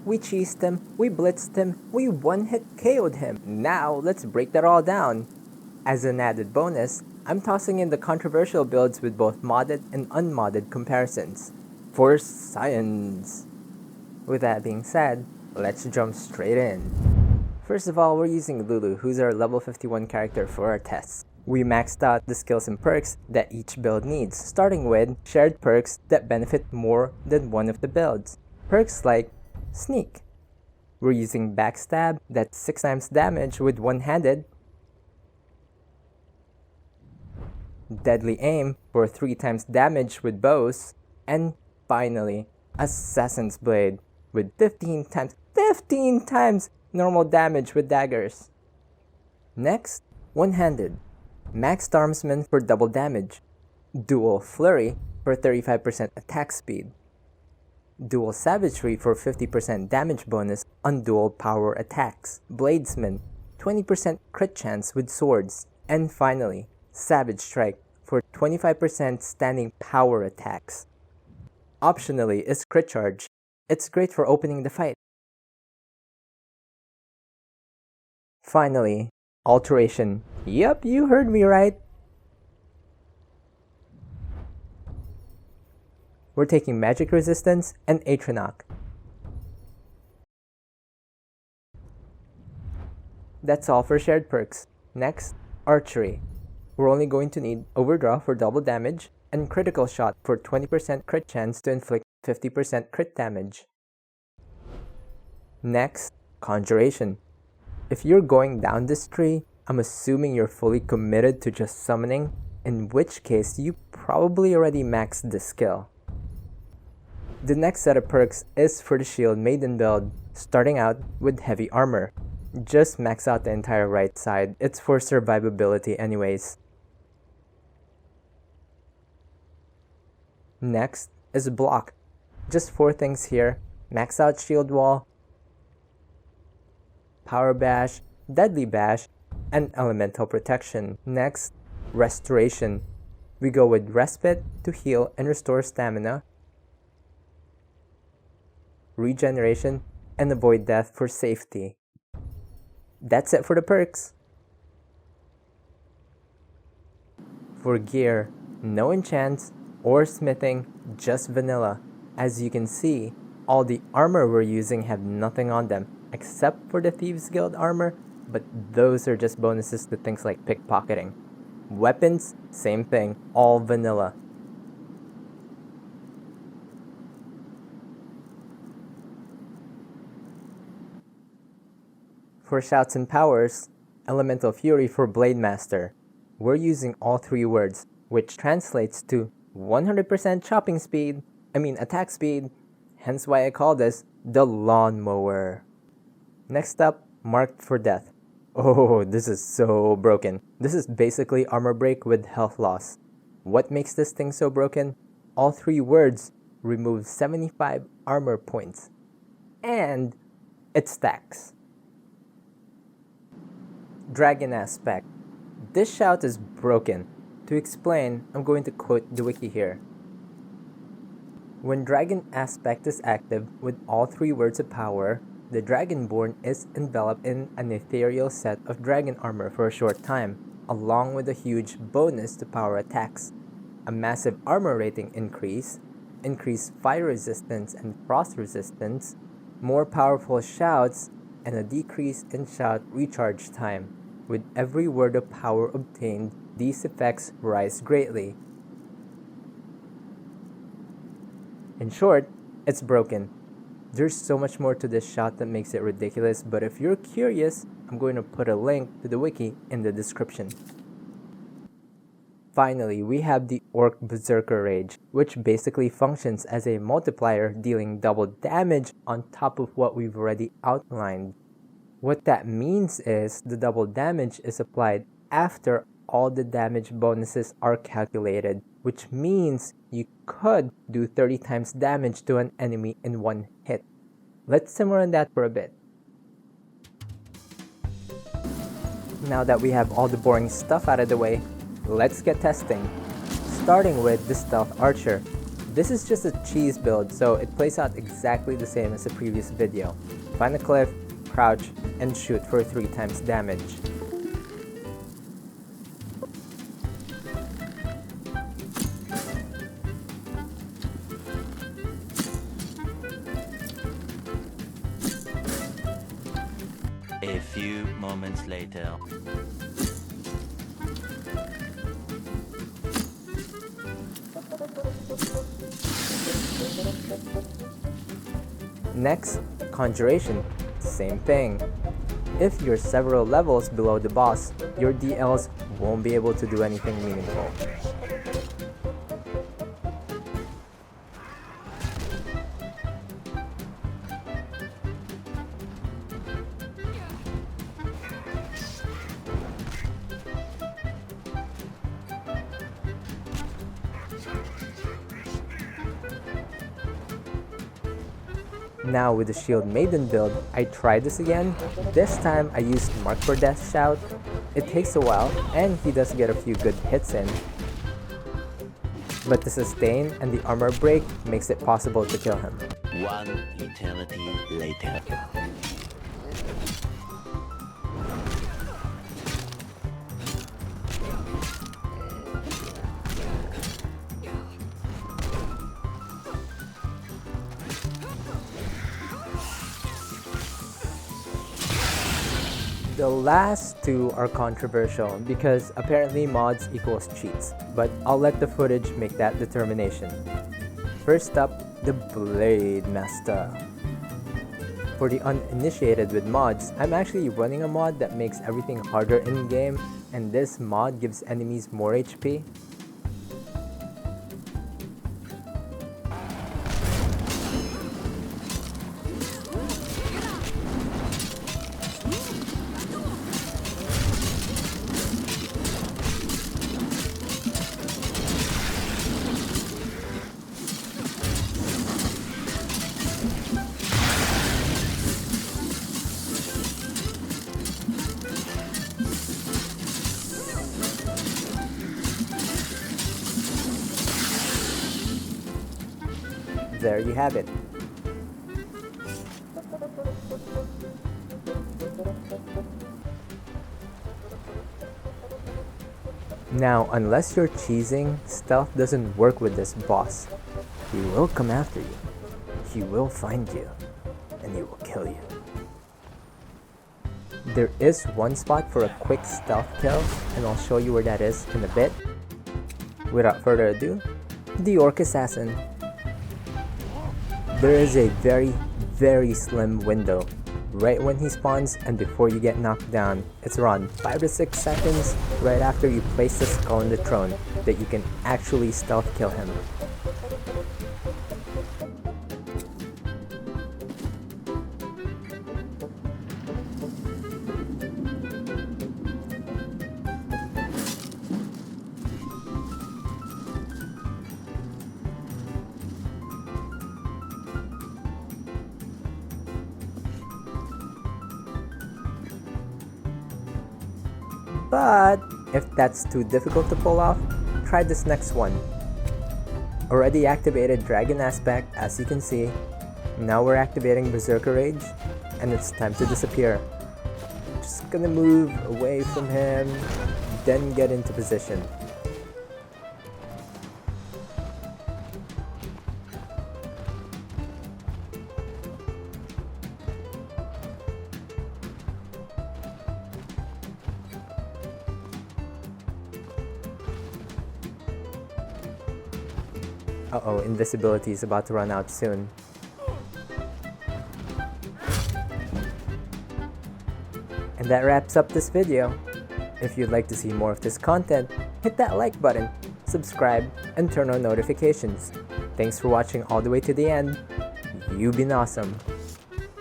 we cheesed him, we blitzed him, we one-hit KO'd him. Now, let's break that all down. As an added bonus, I'm tossing in the controversial builds with both modded and unmodded comparisons. For science! With that being said, let's jump straight in. First of all, we're using Lulu, who's our level 51 character for our tests. We maxed out the skills and perks that each build needs, starting with shared perks that benefit more than one of the builds. Perks like Sneak. We're using Backstab, that's 6 times damage with one-handed. Deadly Aim for 3 times damage with bows. And finally, Assassin's Blade with 15 times normal damage with daggers. Next, one-handed. Maxed Armsman for double damage. Dual Flurry for 35% attack speed. Dual Savagery for 50% damage bonus on dual power attacks. Bladesman, 20% crit chance with swords. And finally, Savage Strike for 25% standing power attacks. Optionally is Crit Charge. It's great for opening the fight. Finally, Alteration. Yep, you heard me right. We're taking Magic Resistance and Atronach. That's all for shared perks. Next, Archery. We're only going to need Overdraw for double damage and Critical Shot for 20% crit chance to inflict 50% crit damage. Next, Conjuration. If you're going down this tree, I'm assuming you're fully committed to just summoning, in which case you probably already maxed this skill. The next set of perks is for the Shield Maiden build, starting out with Heavy Armor. Just max out the entire right side, it's for survivability anyways. Next is Block. Just 4 things here: max out Shield Wall, Power Bash, Deadly Bash, and Elemental Protection. Next, Restoration. We go with Respite to heal and restore stamina, Regeneration, and Avoid Death for safety. That's it for the perks. For gear, no enchants or smithing, just vanilla. As you can see, all the armor we're using have nothing on them, except for the Thieves Guild armor, but those are just bonuses to things like pickpocketing. Weapons, same thing, all vanilla. For shouts and powers, Elemental Fury for Blademaster. We're using all 3 words, which translates to 100% attack speed, hence why I call this the lawnmower. Next up, Marked for Death. Oh, this is so broken. This is basically armor break with health loss. What makes this thing so broken? All 3 words remove 75 armor points. And it stacks. Dragon Aspect. This shout is broken. To explain, I'm going to quote the wiki here. When Dragon Aspect is active with all 3 words of power, the Dragonborn is enveloped in an ethereal set of dragon armor for a short time, along with a huge bonus to power attacks, a massive armor rating increase, increased fire resistance and frost resistance, more powerful shouts, and a decrease in shout recharge time. With every word of power obtained, these effects rise greatly. In short, it's broken. There's so much more to this shout that makes it ridiculous, but if you're curious, I'm going to put a link to the wiki in the description. Finally, we have the Orc Berserker Rage, which basically functions as a multiplier, dealing double damage on top of what we've already outlined. What that means is the double damage is applied after all the damage bonuses are calculated, which means you could do 30 times damage to an enemy in one hit. Let's simmer on that for a bit. Now that we have all the boring stuff out of the way, let's get testing. Starting with the Stealth Archer. This is just a cheese build, so it plays out exactly the same as the previous video. Find a cliff, crouch, and shoot for 3 times damage. A few moments later. Next, Conjuration. Same thing. If you're several levels below the boss, your DLs won't be able to do anything meaningful. Now with the Shield Maiden build, I tried this again. This time I used Mark for Death Shout. It takes a while and he does get a few good hits in. But the sustain and the armor break makes it possible to kill him. One eternity later. The last two are controversial because apparently mods equals cheats, but I'll let the footage make that determination. First up, the Blademaster. For the uninitiated with mods, I'm actually running a mod that makes everything harder in game, and this mod gives enemies more HP. There you have it. Now, unless you're cheesing, stealth doesn't work with this boss. He will come after you. He will find you. And he will kill you. There is one spot for a quick stealth kill, and I'll show you where that is in a bit. Without further ado, the Orc Assassin. There is a very slim window right when he spawns and before you get knocked down. It's around 5 to 6 seconds right after you place the skull on the throne that you can actually stealth kill him. But if that's too difficult to pull off, try this next one. Already activated Dragon Aspect, as you can see. Now we're activating Berserker Rage, and it's time to disappear. Just gonna move away from him, then get into position. Uh-oh, invisibility is about to run out soon. And that wraps up this video. If you'd like to see more of this content, hit that like button, subscribe, and turn on notifications. Thanks for watching all the way to the end. You've been awesome.